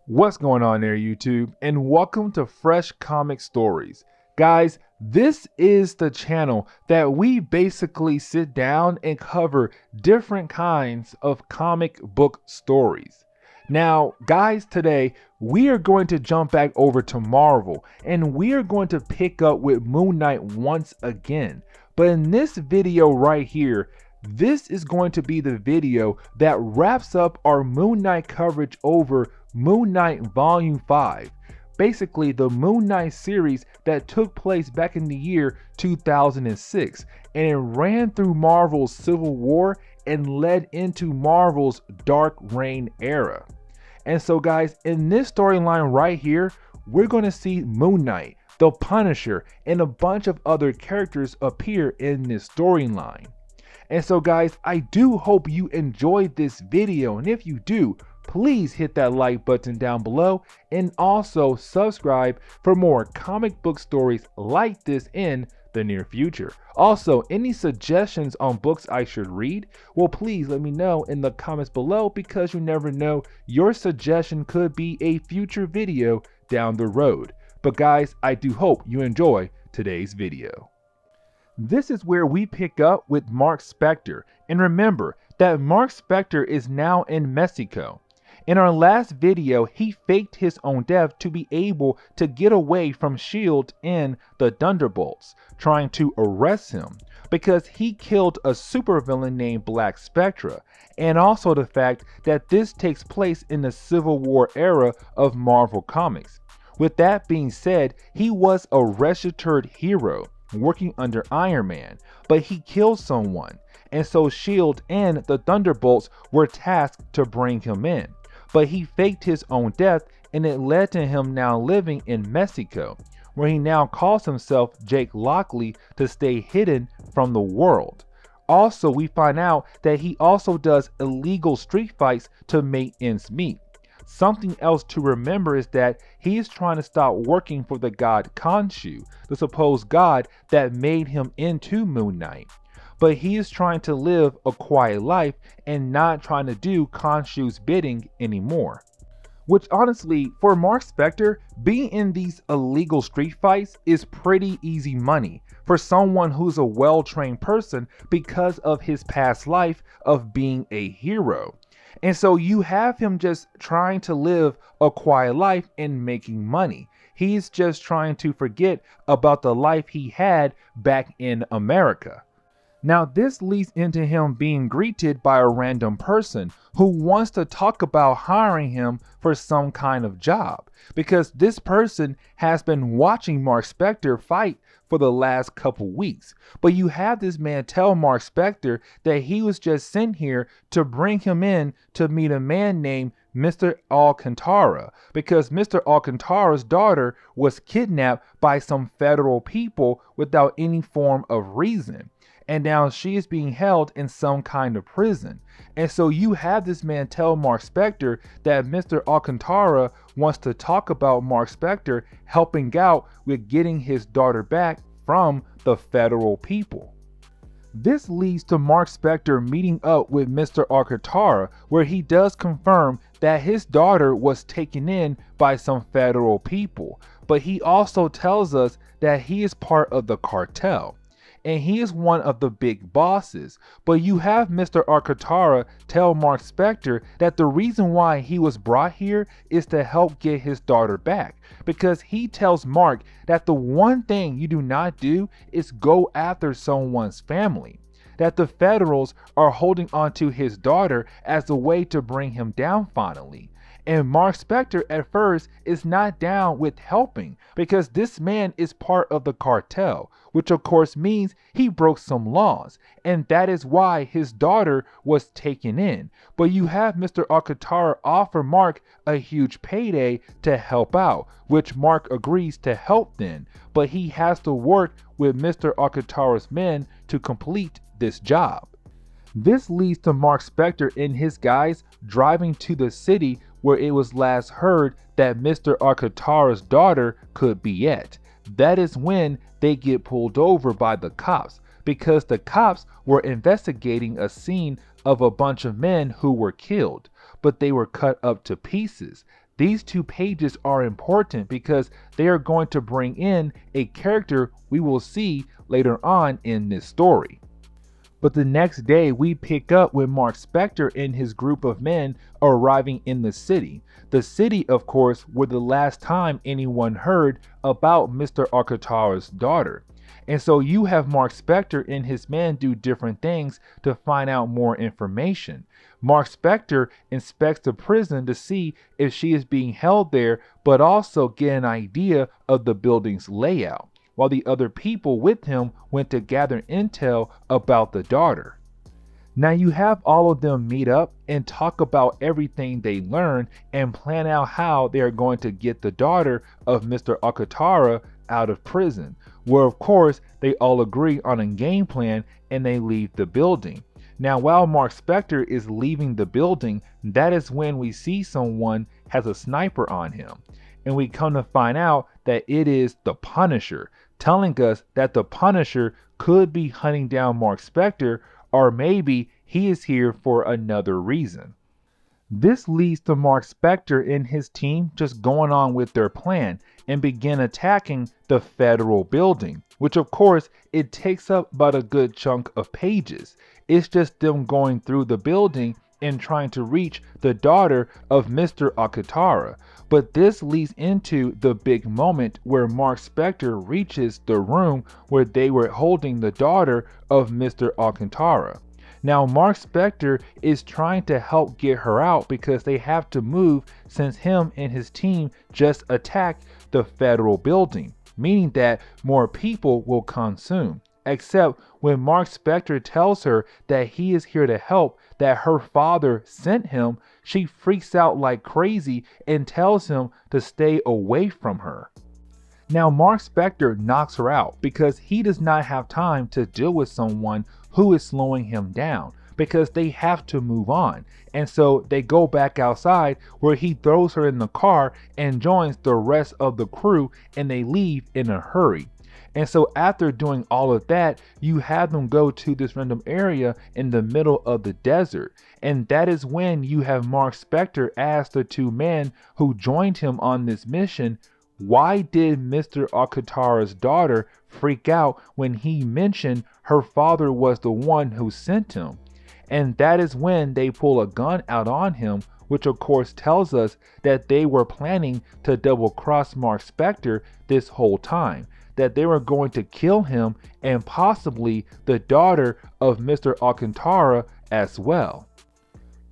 What's going on there, YouTube? And welcome to Fresh Comic Stories. Guys, this is the channel that we basically sit down and cover different kinds of comic book stories. Now, guys, today we are going to jump back over to Marvel and we are going to pick up with Moon Knight once again. But in this video right here, this is going to be the video that wraps up our Moon Knight coverage over Moon Knight Volume 5, basically the Moon Knight series that took place back in the year 2006, and it ran through Marvel's Civil War and led into Marvel's Dark Reign era. And so guys, in this storyline right here, we're going to see Moon Knight, the Punisher, and a bunch of other characters appear in this storyline. And so guys, I do hope you enjoyed this video, and if you do, please hit that like button down below and also subscribe for more comic book stories like this in the near future. Also, any suggestions on books I should read? Well, please let me know in the comments below, because you never know, your suggestion could be a future video down the road. But guys, I do hope you enjoy today's video. This is where we pick up with Marc Spector, and remember that Marc Spector is now in Mexico. In our last video, he faked his own death to be able to get away from S.H.I.E.L.D. and the Thunderbolts trying to arrest him, because he killed a supervillain named Black Spectra, and also the fact that this takes place in the Civil War era of Marvel Comics. With that being said, he was a registered hero working under Iron Man, but he killed someone, and so S.H.I.E.L.D. and the Thunderbolts were tasked to bring him in. But he faked his own death, and it led to him now living in Mexico, where he now calls himself Jake Lockley to stay hidden from the world. Also, we find out that he also does illegal street fights to make ends meet. Something else to remember is that he is trying to stop working for the god Khonshu, the supposed god that made him into Moon Knight. But he is trying to live a quiet life and not trying to do Khonshu's bidding anymore. Which honestly, for Marc Spector, being in these illegal street fights is pretty easy money for someone who's a well-trained person because of his past life of being a hero. And so you have him just trying to live a quiet life and making money. He's just trying to forget about the life he had back in America. Now this leads into him being greeted by a random person who wants to talk about hiring him for some kind of job, because this person has been watching Marc Spector fight for the last couple weeks. But you have this man tell Marc Spector that he was just sent here to bring him in to meet a man named Mr. Alcantara, because Mr. Alcantara's daughter was kidnapped by some federal people without any form of reason. And now she is being held in some kind of prison. And so you have this man tell Marc Spector that Mr. Alcantara wants to talk about Marc Spector helping out with getting his daughter back from the federal people. This leads to Marc Spector meeting up with Mr. Alcantara, where he does confirm that his daughter was taken in by some federal people. But he also tells us that he is part of the cartel, and he is one of the big bosses. But you have Mr. Alcantara tell Marc Spector that the reason why he was brought here is to help get his daughter back, because he tells Marc that the one thing you do not do is go after someone's family, that the Federals are holding onto his daughter as a way to bring him down finally. And Marc Spector at first is not down with helping, because this man is part of the cartel, which of course means he broke some laws, and that is why his daughter was taken in. But you have Mr. Alcantara offer Marc a huge payday to help out, which Marc agrees to help then, but he has to work with Mr. Alcantara's men to complete this job. This leads to Marc Spector and his guys driving to the city where it was last heard that Mr. Alcantara's daughter could be at. That is when they get pulled over by the cops, because the cops were investigating a scene of a bunch of men who were killed, but they were cut up to pieces. These 2 pages are important because they are going to bring in a character we will see later on in this story. But the next day, we pick up with Marc Spector and his group of men arriving in the city. The city, of course, were the last time anyone heard about Mr. Alcantara's daughter. And so you have Marc Spector and his men do different things to find out more information. Marc Spector inspects the prison to see if she is being held there, but also get an idea of the building's layout, while the other people with him went to gather intel about the daughter. Now you have all of them meet up and talk about everything they learned and plan out how they are going to get the daughter of Mr. Alcantara out of prison, where of course they all agree on a game plan and they leave the building. Now while Marc Spector is leaving the building, that is when we see someone has a sniper on him. And we come to find out that it is the Punisher, telling us that the Punisher could be hunting down Marc Spector, or maybe he is here for another reason. This leads to Marc Spector and his team just going on with their plan and begin attacking the federal building, which of course it takes up about a good chunk of pages. It's just them going through the building and trying to reach the daughter of Mr. Alcantara. But this leads into the big moment where Marc Spector reaches the room where they were holding the daughter of Mr. Alcantara. Now Marc Spector is trying to help get her out because they have to move since him and his team just attacked the federal building, meaning that more people will come soon. Except when Marc Spector tells her that he is here to help, that her father sent him, she freaks out like crazy and tells him to stay away from her. Now Marc Spector knocks her out because he does not have time to deal with someone who is slowing him down, because they have to move on. And so they go back outside where he throws her in the car and joins the rest of the crew, and they leave in a hurry. And so after doing all of that, you have them go to this random area in the middle of the desert. And that is when you have Marc Spector ask the 2 men who joined him on this mission, why did Mr. Alcantara's daughter freak out when he mentioned her father was the one who sent him? And that is when they pull a gun out on him, which of course tells us that they were planning to double cross Marc Spector this whole time, that they were going to kill him and possibly the daughter of Mr. Alcantara as well.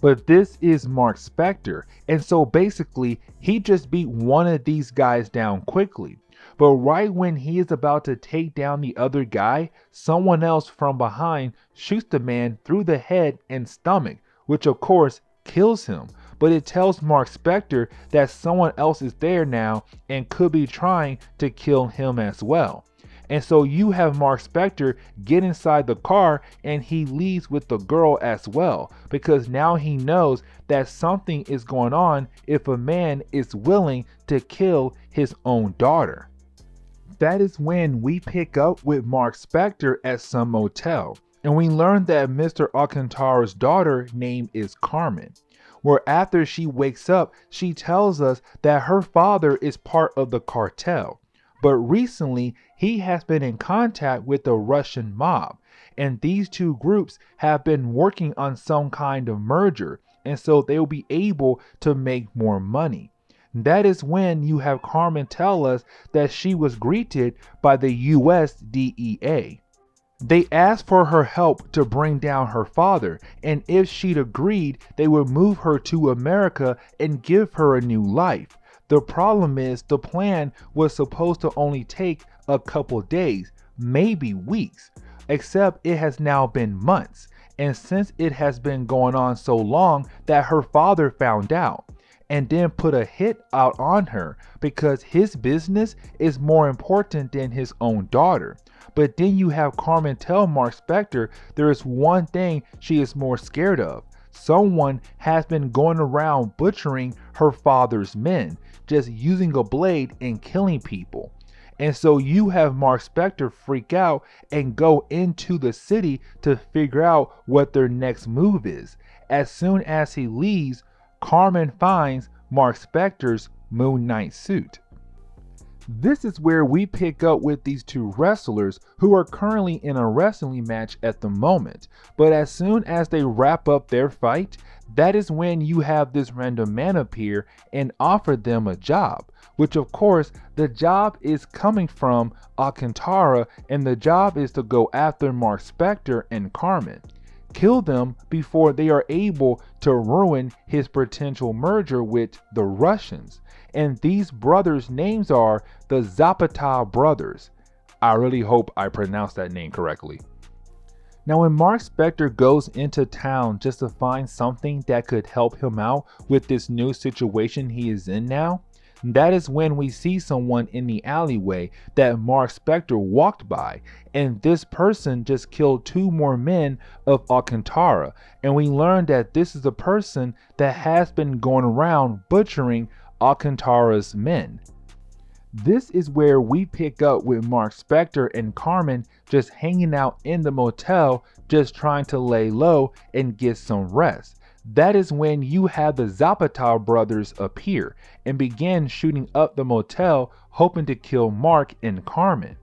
But this is Marc Spector, and so basically he just beat one of these guys down quickly. But right when he is about to take down the other guy, someone else from behind shoots the man through the head and stomach, which of course kills him. But it tells Marc Spector that someone else is there now and could be trying to kill him as well. And so you have Marc Spector get inside the car and he leaves with the girl as well, because now he knows that something is going on if a man is willing to kill his own daughter. That is when we pick up with Marc Spector at some motel, and we learn that Mr. Alcantara's daughter name is Carmen, where after she wakes up, she tells us that her father is part of the cartel. But recently, he has been in contact with the Russian mob, and these 2 groups have been working on some kind of merger, and so they will be able to make more money. That is when you have Carmen tell us that she was greeted by the US DEA. They asked for her help to bring down her father, and if she'd agreed, they would move her to America and give her a new life. The problem is the plan was supposed to only take a couple days, maybe weeks, except it has now been months. And since it has been going on so long that her father found out and then put a hit out on her because his business is more important than his own daughter. But then you have Carmen tell Marc Spector there is one thing she is more scared of. Someone has been going around butchering her father's men, just using a blade and killing people. And so you have Marc Spector freak out and go into the city to figure out what their next move is. As soon as he leaves, Carmen finds Marc Spector's Moon Knight suit. This is where we pick up with these two wrestlers who are currently in a wrestling match at the moment, but as soon as they wrap up their fight, that is when you have this random man appear and offer them a job, which of course the job is coming from Alcantara, and the job is to go after Marc Spector and Carmen. Kill them before they are able to ruin his potential merger with the Russians. And these brothers' names are the Zapata brothers. I really hope I pronounced that name correctly. Now when Marc Spector goes into town just to find something that could help him out with this new situation he is in now, that is when we see someone in the alleyway that Marc Spector walked by, and this person just killed two more men of Alcantara, and we learn that this is a person that has been going around butchering Alcantara's men. This is where we pick up with Marc Spector and Carmen just hanging out in the motel, just trying to lay low and get some rest. That is when you have the Zapata brothers appear and begin shooting up the motel, hoping to kill Marc and Carmen.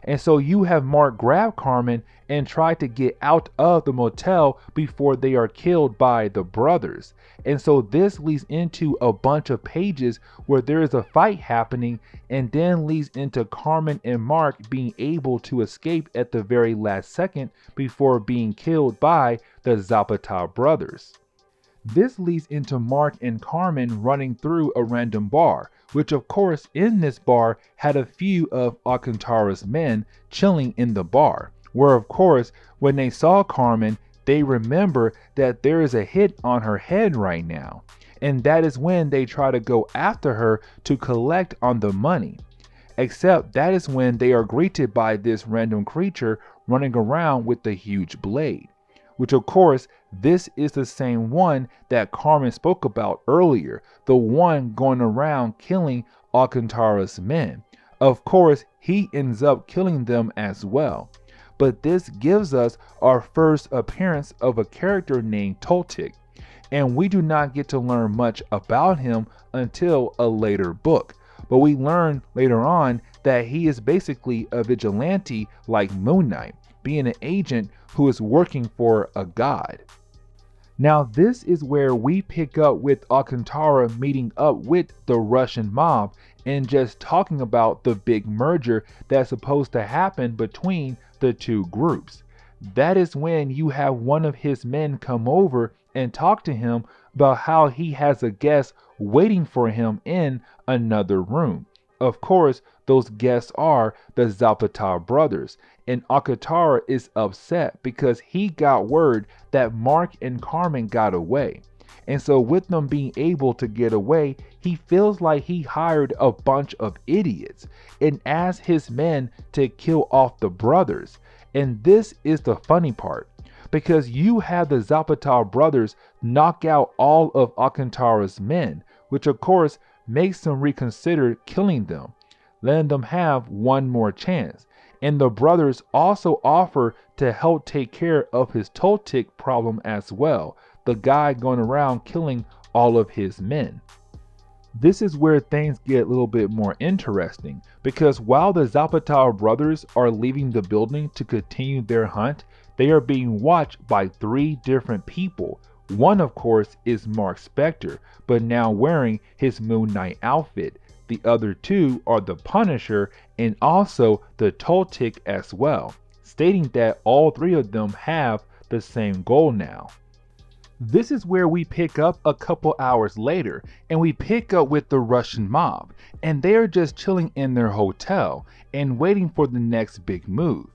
And so you have Marc grab Carmen and try to get out of the motel before they are killed by the brothers. And so this leads into a bunch of pages where there is a fight happening, and then leads into Carmen and Marc being able to escape at the very last second before being killed by the Zapata brothers. This leads into Marc and Carmen running through a random bar, which of course in this bar had a few of Alcantara's men chilling in the bar, where of course when they saw Carmen, they remember that there is a hit on her head right now, and that is when they try to go after her to collect on the money. Except that is when they are greeted by this random creature running around with a huge blade, which of course this is the same one that Carmen spoke about earlier, the one going around killing Alcantara's men. Of course, he ends up killing them as well. But this gives us our first appearance of a character named Toltic, and we do not get to learn much about him until a later book. But we learn later on that he is basically a vigilante like Moon Knight, being an agent who is working for a god. Now this is where we pick up with Alcantara meeting up with the Russian mob and just talking about the big merger that's supposed to happen between the two groups. That is when you have one of his men come over and talk to him about how he has a guest waiting for him in another room. Of course, those guests are the Zapata brothers, and Alcantara is upset because he got word that Marc and Carmen got away. And so with them being able to get away, he feels like he hired a bunch of idiots and asked his men to kill off the brothers. And this is the funny part, because you have the Zapata brothers knock out all of Alcantara's men, which of course makes them reconsider killing them, letting them have one more chance. And the brothers also offer to help take care of his Toltic problem as well, the guy going around killing all of his men. This is where things get a little bit more interesting, because while the Zapata brothers are leaving the building to continue their hunt, they are being watched by 3 different people. One of course is Marc Spector, but now wearing his Moon Knight outfit. The other 2 are the Punisher and also the Toltic as well, stating that all 3 of them have the same goal now. This is where we pick up a couple hours later, and we pick up with the Russian mob, and they are just chilling in their hotel and waiting for the next big move.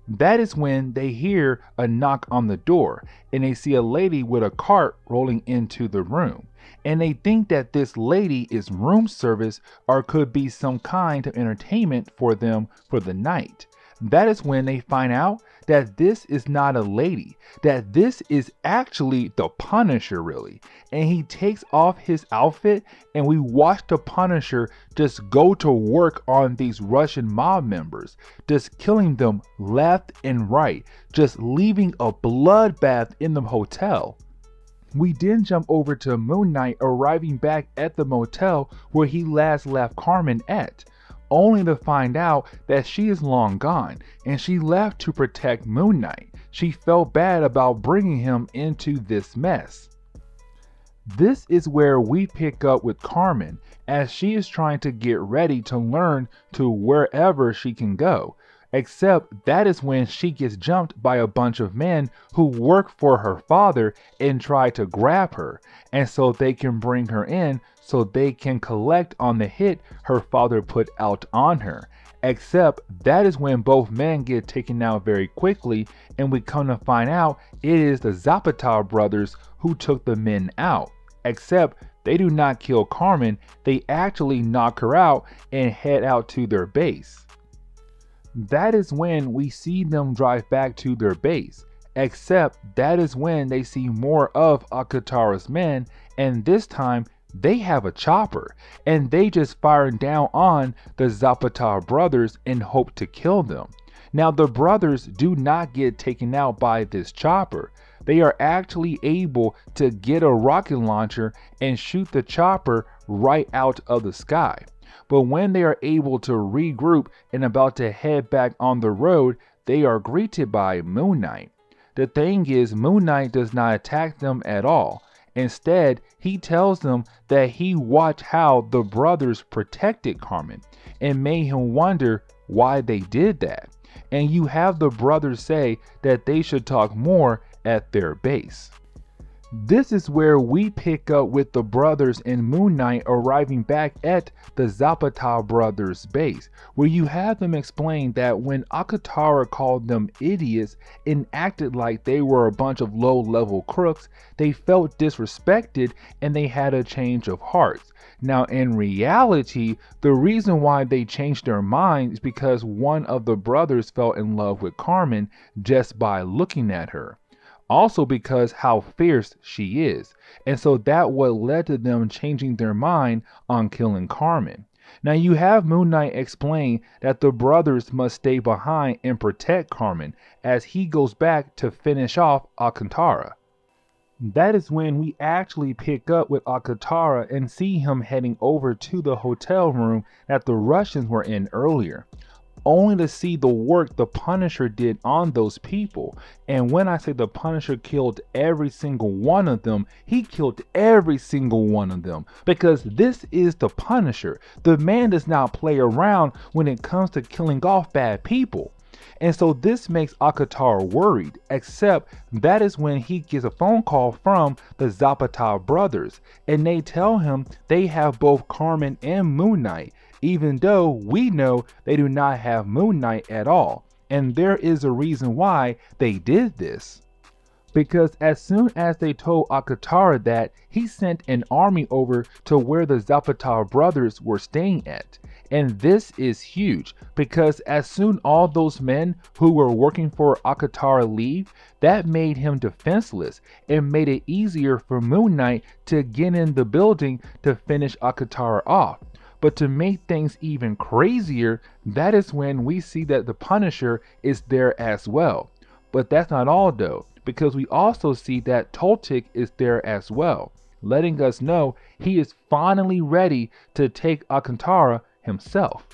That is when they hear a knock on the door, and they see a lady with a cart rolling into the room. And they think that this lady is room service or could be some kind of entertainment for them for the night. That is when they find out that this is not a lady, that this is actually the Punisher really. And he takes off his outfit, and we watch the Punisher just go to work on these Russian mob members, just killing them left and right, just leaving a bloodbath in the hotel. We then jump over to Moon Knight arriving back at the motel where he last left Carmen at, only to find out that she is long gone and she left to protect Moon Knight. She felt bad about bringing him into this mess. This is where we pick up with Carmen as she is trying to get ready to learn to wherever she can go. Except that is when she gets jumped by a bunch of men who work for her father and try to grab her, and so they can bring her in so they can collect on the hit her father put out on her. Except that is when both men get taken out very quickly, and we come to find out it is the Zapata brothers who took the men out. Except they do not kill Carmen, they actually knock her out and head out to their base. That is when we see them drive back to their base, except that is when they see more of Akatara's men, and this time they have a chopper, and they just fire down on the Zapata brothers and hope to kill them. Now the brothers do not get taken out by this chopper. They are actually able to get a rocket launcher and shoot the chopper right out of the sky. But when they are able to regroup and about to head back on the road, they are greeted by Moon Knight. The thing is, Moon Knight does not attack them at all. Instead, he tells them that he watched how the brothers protected Carmen and made him wonder why they did that. And you have the brothers say that they should talk more at their base. This is where we pick up with the brothers and Moon Knight arriving back at the Zapata brothers base, where you have them explain that when Akatara called them idiots and acted like they were a bunch of low-level crooks, they felt disrespected and they had a change of hearts. Now in reality, the reason why they changed their mind is because one of the brothers fell in love with Carmen just by looking at her. Also because how fierce she is, and so that what led to them changing their mind on killing Carmen. Now you have Moon Knight explain that the brothers must stay behind and protect Carmen as he goes back to finish off Akatara. That is when we actually pick up with Akatara and see him heading over to the hotel room that the Russians were in earlier, only to see the work the Punisher did on those people. And when I say the Punisher killed every single one of them, he killed every single one of them, because this is the Punisher. The man does not play around when it comes to killing off bad people. And so this makes Akatara worried, except that is when he gets a phone call from the Zapata brothers, and they tell him they have both Carmen and Moon Knight, even though we know they do not have Moon Knight at all. And there is a reason why they did this. Because as soon as they told Akatara that, he sent an army over to where the Zapata brothers were staying at. And this is huge, because as soon all those men who were working for Akatara leave, that made him defenseless and made it easier for Moon Knight to get in the building to finish Akatara off. But to make things even crazier, that is when we see that the Punisher is there as well. But that's not all though, because we also see that Toltic is there as well, letting us know he is finally ready to take Akatara himself.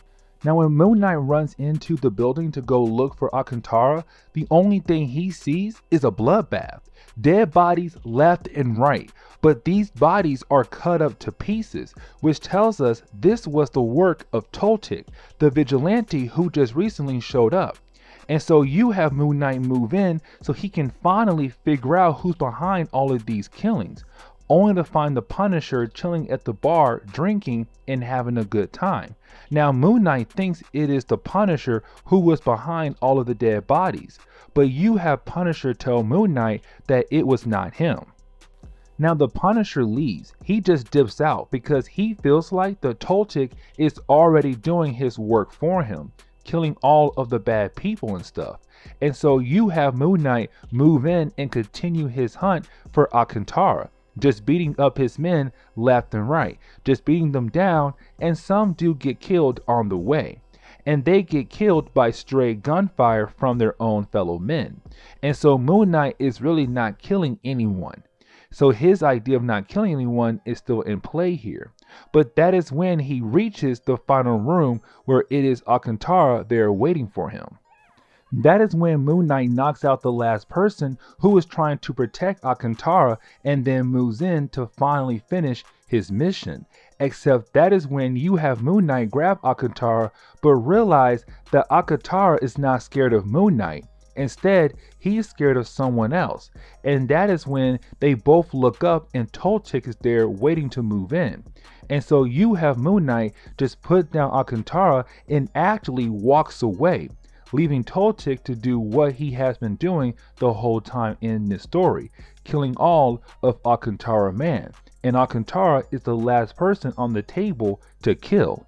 Now when Moon Knight runs into the building to go look for Akatara, the only thing he sees is a bloodbath. Dead bodies left and right, but these bodies are cut up to pieces, which tells us this was the work of Toltic, the vigilante who just recently showed up. And so you have Moon Knight move in so he can finally figure out who's behind all of these killings, only to find the Punisher chilling at the bar drinking and having a good time. Now Moon Knight thinks it is the Punisher who was behind all of the dead bodies, but you have Punisher tell Moon Knight that it was not him. Now the Punisher leaves. He just dips out because he feels like the Toltic is already doing his work for him, killing all of the bad people and stuff. And so you have Moon Knight move in and continue his hunt for Akatara, just beating up his men left and right, just beating them down, and some do get killed on the way. And they get killed by stray gunfire from their own fellow men. And so Moon Knight is really not killing anyone. So his idea of not killing anyone is still in play here. But that is when he reaches the final room where it is Alcantara there waiting for him. That is when Moon Knight knocks out the last person who was trying to protect Alcantara and then moves in to finally finish his mission. Except that is when you have Moon Knight grab Alcantara but realize that Alcantara is not scared of Moon Knight. Instead, he is scared of someone else. And that is when they both look up and Toltec is there waiting to move in. And so you have Moon Knight just put down Alcantara and actually walks away, leaving Toltec to do what he has been doing the whole time in this story, killing all of Alcantara Man. And Alcantara is the last person on the table to kill.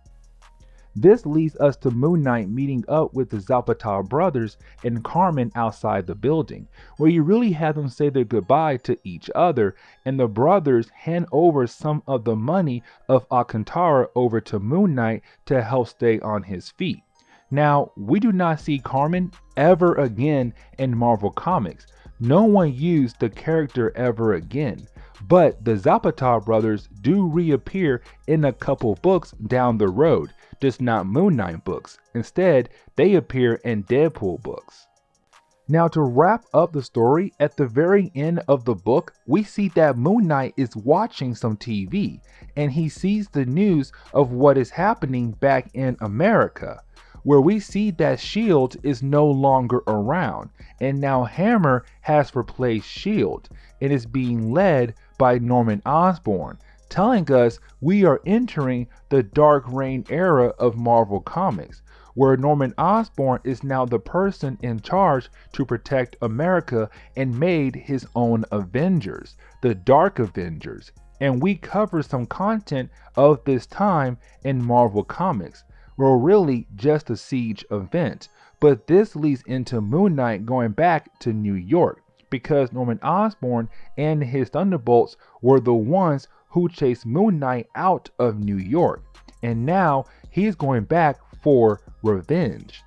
This leads us to Moon Knight meeting up with the Zapata brothers and Carmen outside the building, where you really have them say their goodbye to each other, and the brothers hand over some of the money of Alcantara over to Moon Knight to help stay on his feet. Now, we do not see Carmen ever again in Marvel Comics. No one used the character ever again. But the Zapata brothers do reappear in a couple books down the road, just not Moon Knight books. Instead, they appear in Deadpool books. Now, to wrap up the story, at the very end of the book, we see that Moon Knight is watching some TV, and he sees the news of what is happening back in America, where we see that S.H.I.E.L.D. is no longer around, and now Hammer has replaced S.H.I.E.L.D. and is being led by Norman Osborn, telling us we are entering the Dark Reign era of Marvel Comics, where Norman Osborn is now the person in charge to protect America and made his own Avengers, the Dark Avengers. And we cover some content of this time in Marvel Comics. Well, really just a siege event, but this leads into Moon Knight going back to New York because Norman Osborn and his Thunderbolts were the ones who chased Moon Knight out of New York, and now he's going back for revenge.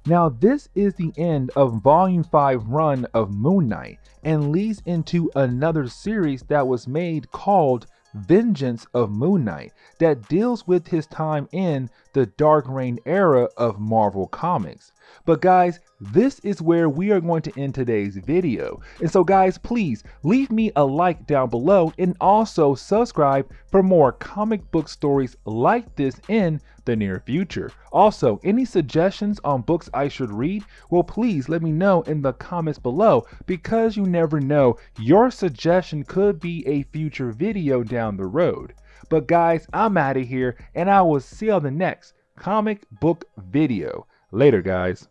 Now, this is the end of Volume 5 run of Moon Knight and leads into another series that was made called Vengeance of Moon Knight that deals with his time in the Dark Reign era of Marvel Comics. But guys, this is where we are going to end today's video. And so guys, please leave me a like down below and also subscribe for more comic book stories like this in the near future. Also, any suggestions on books I should read? Well, please let me know in the comments below, because you never know, your suggestion could be a future video down the road. But guys, I'm out of here and I will see you on the next comic book video. Later, guys.